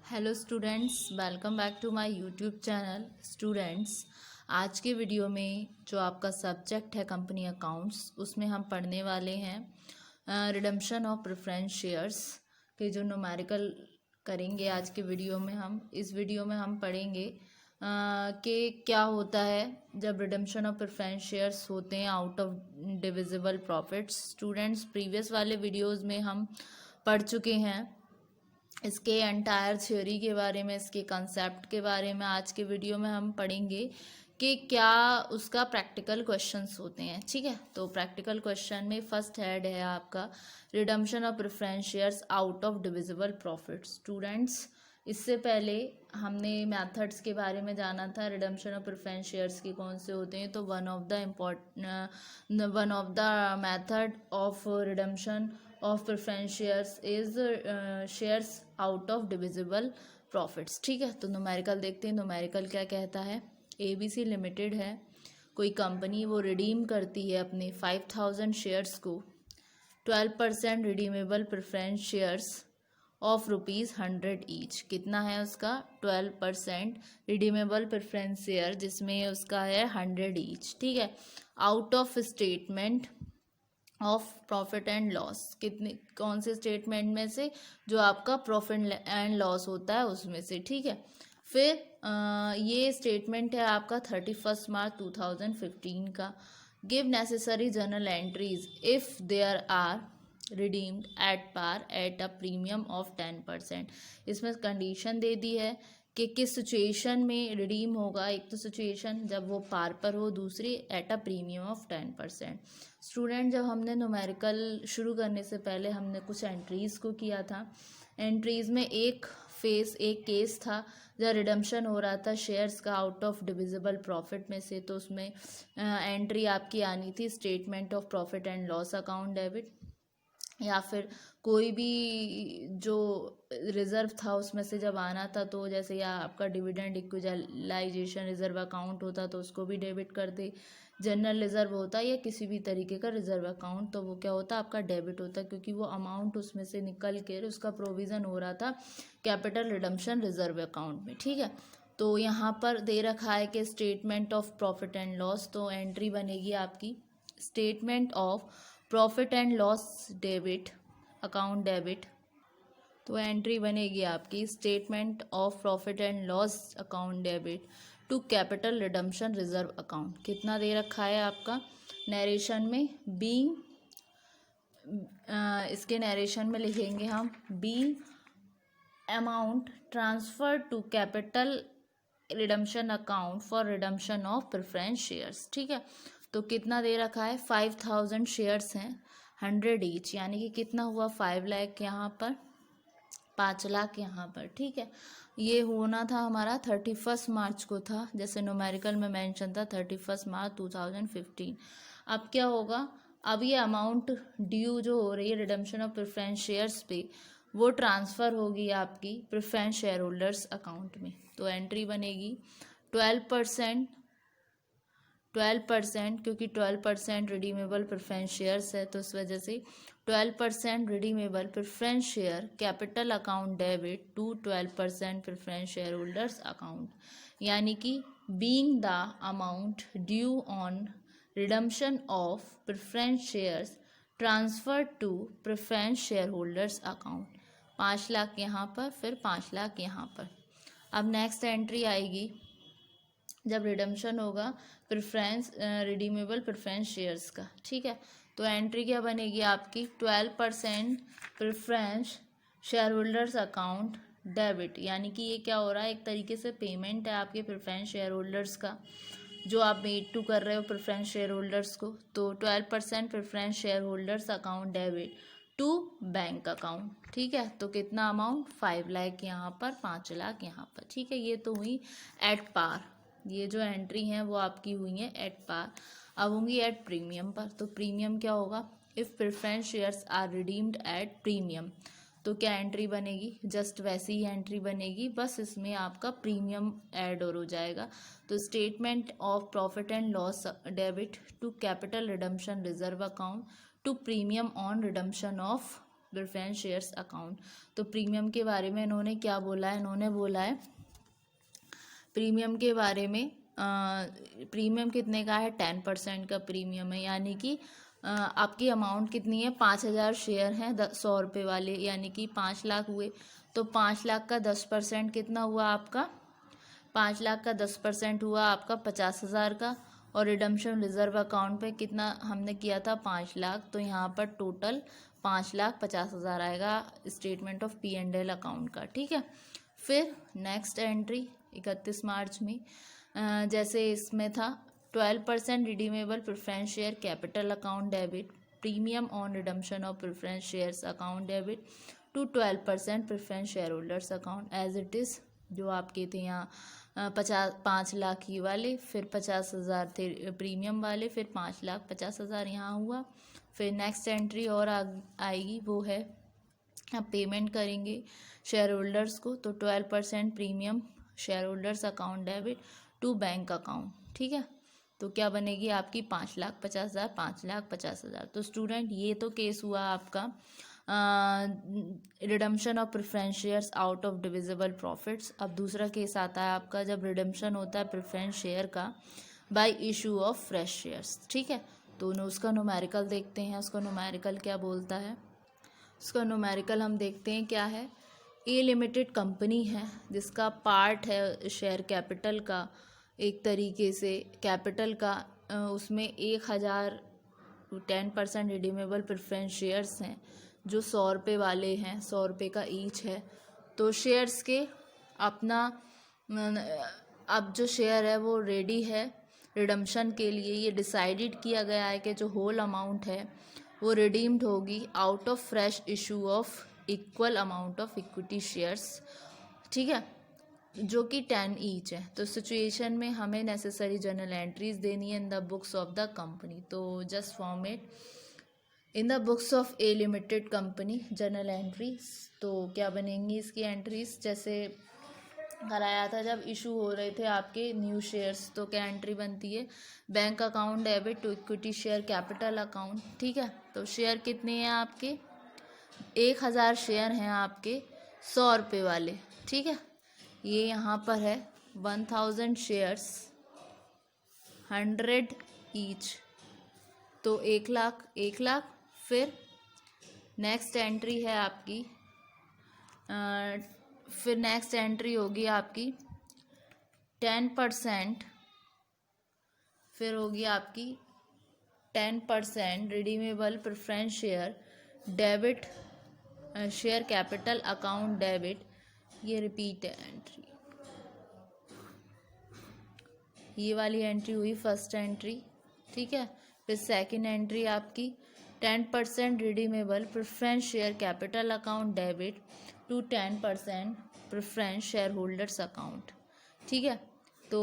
Hello students, welcome back to my YouTube channel. Students, आज के video में जो आपका सब्जेक्ट है कंपनी अकाउंट्स, उसमें हम पढ़ने वाले हैं रिडम्पशन ऑफ प्रेफरेंस शेयर्स के जो न्यूमेरिकल करेंगे। आज के वीडियो में इस वीडियो में हम पढ़ेंगे कि क्या होता है जब रिडम्पशन ऑफ प्रेफरेंस शेयर्स होते हैं out of divisible profits. Students, previous वाले वीडियोस में हम पढ़ चुके हैं इसके एंटायर थ्योरी के बारे में, इसके कंसेप्ट के बारे में। आज के वीडियो में हम पढ़ेंगे कि क्या उसका प्रैक्टिकल क्वेश्चंस होते हैं। ठीक है, तो प्रैक्टिकल क्वेश्चन में फर्स्ट हेड है आपका redemption of preference shares out of divisible profit. Students, इससे पहले हमने मेथड्स के बारे में जाना था रिडम्पशन ऑफ प्रेफरेंस शेयर्स के कौन से होते हैं। तो one of the method of redemption of preference shares is shares out of divisible profits. ठीक है, तो न्यूमेरिकल देखते हैं। न्यूमेरिकल क्या कहता है। ABC लिमिटेड है कोई कंपनी, वो रिडीम करती है अपने 5000 शेयर्स को 12% redeemable preference shares of ₹100 each. कितना है उसका? 12% रिडीमेबल प्रेफरेंस शेयर, जिसमें उसका है 100 ईच। ठीक है, out of statement of profit and loss. कितने, कौन से स्टेटमेंट में से? जो आपका प्रॉफिट एंड लॉस होता है उसमें से। ठीक है, फिर ये स्टेटमेंट है आपका 31 मार्च 2015 का। Give necessary journal entries if there are redeemed at par at a premium of 10%। इसमें कंडीशन दे दी है कि किस सिचुएशन में रिडीम होगा। एक तो सिचुएशन जब वो पार पर हो, दूसरी eight a premium of 10%। Student, जब हमने न्यूमेरिकल शुरू करने से पहले हमने कुछ एंट्रीज़ को किया था। एंट्रीज़ में एक केस था जब रिडम्पशन हो रहा था शेयर्स का आउट ऑफ डिविजिबल प्रॉफिट में से। तो उसमें एंट्री आपकी आनी थी statement of profit and loss account debit, या फिर कोई भी जो रिज़र्व था उसमें से जब आना था, तो जैसे या आपका डिविडेंड इक्विलाइजेशन रिज़र्व अकाउंट होता तो उसको भी डेबिट कर दे। जनरल रिज़र्व होता या किसी भी तरीके का रिज़र्व अकाउंट, तो वो क्या होता? आपका डेबिट होता, क्योंकि वो अमाउंट उसमें से निकल के उसका प्रोविज़न हो रहा था कैपिटल रिडम्पशन रिज़र्व अकाउंट में। ठीक है, तो यहाँ पर दे रखा है कि statement of profit and loss, तो एंट्री बनेगी आपकी statement of profit and loss debit account debit. तो एंट्री बनेगी आपकी statement of profit and loss account debit to capital redemption reserve account. कितना दे रखा है आपका नरेशन में? बीइंग, इसके नरेशन में लिखेंगे हम being amount transfer to capital redemption account for redemption of preference shares. ठीक है, तो कितना दे रखा है? 5000 शेयर्स हैं 100 ईच, यानी कि कितना हुआ? 5 लाख यहाँ पर, 5 लाख यहाँ पर। ठीक है, ये होना था हमारा 31 मार्च को था, जैसे न्यूमेरिकल में मेंशन था 31 मार्च 2015। अब क्या होगा? अब ये अमाउंट ड्यू जो हो रही है रिडम्पशन ऑफ प्रेफरेंस शेयर्स पे, वो ट्रांसफ़र होगी आपकी प्रेफरेंस शेयर होल्डर्स अकाउंट में। तो एंट्री बनेगी 12%, क्योंकि 12% रिडीमेबल प्रेफरेंस शेयर्स है, तो इस वजह से 12% redeemable preference share capital account debit to 12% preference share holders account, यानी कि being the amount due on redemption of preference shares transfer to preference share holders account. 5 lakh यहाँ पर, फिर 5 लाख यहाँ पर। अब नेक्स्ट एंट्री आएगी जब रिडम्पशन होगा प्रेफरेंस रिडीमेबल प्रेफरेंस शेयर्स का। ठीक है, तो एंट्री क्या बनेगी आपकी? 12% preference share holders account debit, यानी कि ये क्या हो रहा है? एक तरीके से पेमेंट है आपके प्रेफरेंस शेयर होल्डर्स का, जो आप मेड टू कर रहे हो प्रेफरेंस शेयर होल्डर्स को। तो 12% preference share holders account debit to bank account. ठीक है, तो कितना अमाउंट? 5 लाख यहाँ पर, 5 लाख यहाँ पर। ठीक है, ये तो हुई एट पार। ये जो एंट्री हैं वो आपकी हुई हैं एट पार। अब होंगी एट प्रीमियम पर। तो प्रीमियम क्या होगा? If preference shares are redeemed at premium, तो क्या एंट्री बनेगी? जस्ट वैसी ही एंट्री बनेगी, बस इसमें आपका प्रीमियम ऐड और हो जाएगा। तो statement of profit and loss debit to capital redemption reserve account to premium on redemption of preference shares account. तो प्रीमियम के बारे में इन्होंने क्या बोला है, इन्होंने बोला है प्रीमियम के बारे में, प्रीमियम कितने का है, 10% का प्रीमियम है, यानी कि आपकी अमाउंट कितनी है, 5,000 शेयर हैं 100 रुपये वाले, यानी कि 5 लाख हुए। तो 5 लाख का 10% कितना हुआ आपका, 5 लाख का 10% हुआ आपका 50,000 का। और रिडम्पशन रिजर्व अकाउंट पे कितना हमने किया था, 5 लाख। तो यहाँ पर टोटल 5,50,000 आएगा स्टेटमेंट ऑफ P&L अकाउंट का, ठीक है। फिर नेक्स्ट एंट्री 31 मार्च में, जैसे इसमें था 12% redeemable preference share capital account debit, premium on redemption of preference shares account debit to 12% preference share holders account as it is. जो आपके थे यहाँ 5 लाख ही वाले, फिर 50,000 थे प्रीमियम वाले, फिर 5,50,000 यहाँ हुआ। फिर नेक्स्ट एंट्री और आएगी, वो है आप पेमेंट करेंगे शेयर होल्डर्स को। तो 12% premium share holders account debit to bank account, ठीक है। तो क्या बनेगी आपकी 5,50,000, 5,50,000। तो स्टूडेंट ये तो केस हुआ आपका redemption of preference shares out of divisible profits. अब दूसरा केस आता है आपका जब रिडम्पशन होता है प्रेफरेंस शेयर का by issue of fresh shares, ठीक है। तो उसका न्यूमेरिकल देखते हैं, उसका न्यूमेरिकल क्या बोलता है। उसका न्यूमेरिकल हम देखते हैं क्या है। ए लिमिटेड कंपनी है जिसका पार्ट है शेयर कैपिटल का, एक तरीके से कैपिटल का, उसमें 1,000 10% रिडीमेबल प्रेफरेंस शेयर्स हैं जो 100 रुपये वाले हैं, 100 रुपये का ईच है। तो शेयर्स के अपना अब जो शेयर है वो रेडी है रिडम्पशन के लिए। ये डिसाइडेड किया गया है कि जो होल अमाउंट है वो रिडीम्ड होगी out of fresh issue of equal amount of equity shares, ठीक है, जो कि 10 ईच है। तो सिचुएशन में हमें नेसेसरी जर्नल एंट्रीज देनी है in the books of the company. तो just format in the books of a limited company journal entries. तो क्या बनेंगी इसकी एंट्रीज, जैसे कराया था जब इशू हो रहे थे आपके न्यू शेयर्स, तो क्या एंट्री बनती है, bank account debit to equity share capital account, ठीक है। तो शेयर कितने हैं आपके, 1,000 शेयर हैं आपके 100 रुपये वाले, ठीक है। ये यहाँ पर है 1,000 शेयर्स 100 ईच, तो 1,00,000। फिर नेक्स्ट एंट्री है आपकी, फिर नेक्स्ट एंट्री होगी आपकी 10%, फिर होगी आपकी 10% redeemable preference share debit share capital account debit. ये रिपीट है एंट्री, ये वाली एंट्री हुई फर्स्ट एंट्री, ठीक है। फिर सेकंड एंट्री आपकी 10% redeemable preference share capital account debit to 10% preference share holders account, ठीक है। तो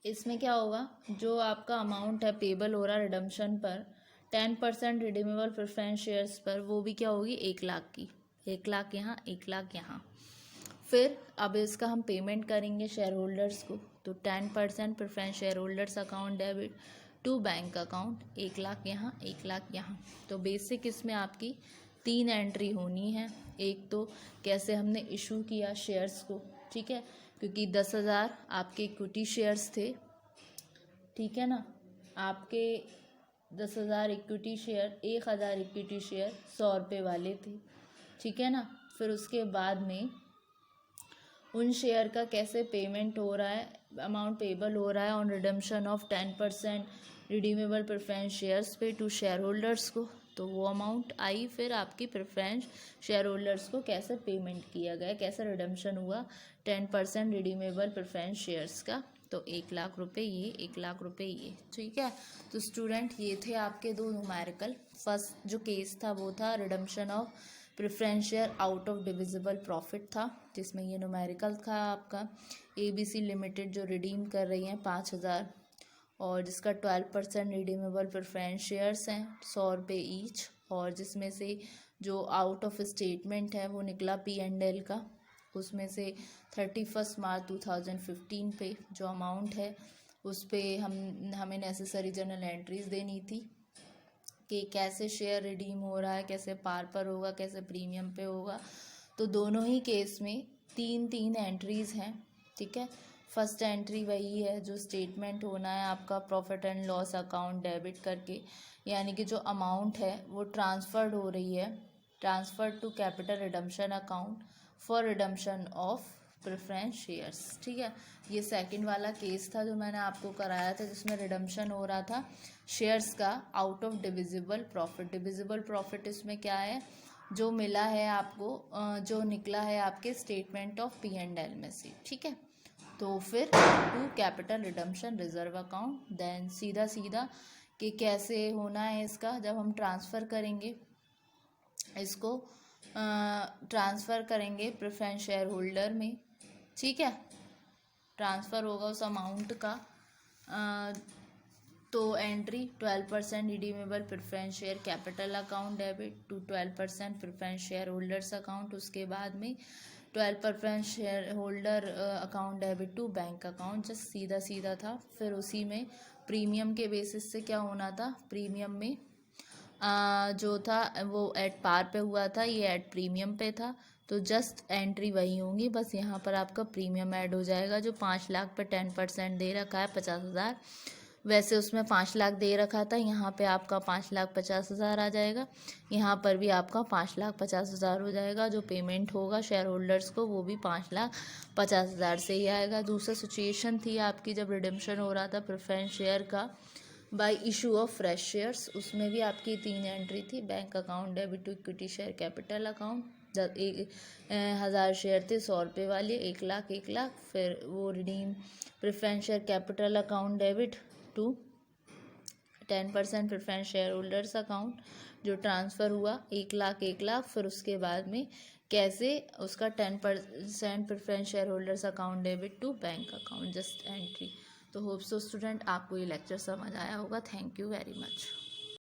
इसमें क्या होगा, जो आपका अमाउंट है पेबल हो रहा है रिडम्पशन पर 10% रिडीमेबल प्रेफरेंस शेयर्स पर, वो भी क्या होगी 1,00,000 की, 1,00,000 यहाँ, 1,00,000 यहाँ। फिर अब इसका हम पेमेंट करेंगे शेयर होल्डर्स को। तो 10% preference share holders account debit to bank account, 1,00,000 यहाँ, 1,00,000 यहाँ। तो बेसिक इसमें आपकी 3 एंट्री होनी है। एक तो कैसे हमने इशू किया शेयर्स को, ठीक है, क्योंकि 10,000 आपके इक्विटी शेयर्स थे, ठीक है ना, आपके 10,000 इक्विटी शेयर, 1,000 इक्विटी शेयर 100 रुपये वाले थे, ठीक है ना। फिर उसके बाद में उन शेयर का कैसे पेमेंट हो रहा है, अमाउंट पेबल हो रहा है on redemption of 10% redeemable preference shares पे टू शेयर होल्डर्स को। तो वो अमाउंट आई, फिर आपकी प्रेफरेंस शेयर होल्डर्स को कैसे पेमेंट किया गया, कैसे रिडम्पशन हुआ 10% रिडीमेबल प्रेफरेंस शेयर्स का। तो 1,00,000 रुपये ये, 1,00,000 रुपये ये, ठीक है। तो स्टूडेंट ये थे आपके 2 न्यूमेरिकल। फर्स्ट जो केस था वो था redemption of preference share out of divisible profit था, जिसमें ये न्यूमेरिकल था आपका ABC लिमिटेड जो रिडीम कर रही हैं 5,000, और जिसका 12% रिडीमेबल प्रेफरेंस शेयर्स हैं 100 रुपये ईच, और जिसमें से जो आउट ऑफ स्टेटमेंट है वो निकला P&L का, उसमें से 31 मार्च 2015 पे जो अमाउंट है उस पर हमें नेसेसरी जर्नल एंट्रीज देनी थी कि कैसे शेयर रिडीम हो रहा है, कैसे पार पर होगा, कैसे प्रीमियम पे होगा। तो दोनों ही केस में तीन तीन एंट्रीज़ हैं, ठीक है। फर्स्ट एंट्री वही है जो स्टेटमेंट होना है आपका profit and loss account debit करके, यानी कि जो अमाउंट है वो ट्रांसफर्ड हो रही है, transfer to capital redemption account for redemption of preference shares, ठीक है। ये सेकंड वाला केस था जो मैंने आपको कराया था, जिसमें रिडम्पशन हो रहा था शेयर्स का out of divisible profit. Divisible profit इसमें क्या है, जो मिला है आपको, जो निकला है आपके स्टेटमेंट ऑफ P&L में से, ठीक है। तो फिर to capital redemption reserve account, then सीधा सीधा कि कैसे होना है इसका, जब हम ट्रांसफ़र करेंगे इसको, ट्रांसफ़र करेंगे प्रेफरेंस शेयर होल्डर में, ठीक है। ट्रांसफ़र होगा उस अमाउंट का, तो entry 12% redeemable preference share capital account debit to 12% preference share holders account, उसके बाद में 12% share holder account debit to bank account, just सीधा सीधा था। फिर उसी में प्रीमियम के बेसिस से क्या होना था, प्रीमियम में जो था वो एट पार पे हुआ था, ये एट प्रीमियम पे था, तो जस्ट एंट्री वही होंगी, बस यहाँ पर आपका प्रीमियम ऐड हो जाएगा। जो 5 लाख पे 10% दे रखा है 50,000, वैसे उसमें 5 लाख दे रखा था, यहाँ पे आपका 5,50,000 आ जाएगा, यहाँ पर भी आपका 5,50,000 हो जाएगा। जो पेमेंट होगा शेयर होल्डर्स को वो भी 5,50,000 से ही आएगा। दूसरा सिचुएशन थी आपकी जब रिडेम्पशन हो रहा था प्रेफरेंस शेयर का by issue of fresh shares, उसमें भी आपकी 3 एंट्री थी, bank account debit to equity share capital account. जब 1,000 शेयर थे 100 रुपये वाले, 1,00,000, फिर वो redeem preference share capital account debit to 10% preference share holders account, जो ट्रांसफ़र हुआ 1,00,000, फिर उसके बाद में कैसे उसका 10% preference share holders account debit to bank account, just entry. तो होप सो स्टूडेंट आपको ये लेक्चर समझ आया होगा। Thank you very much.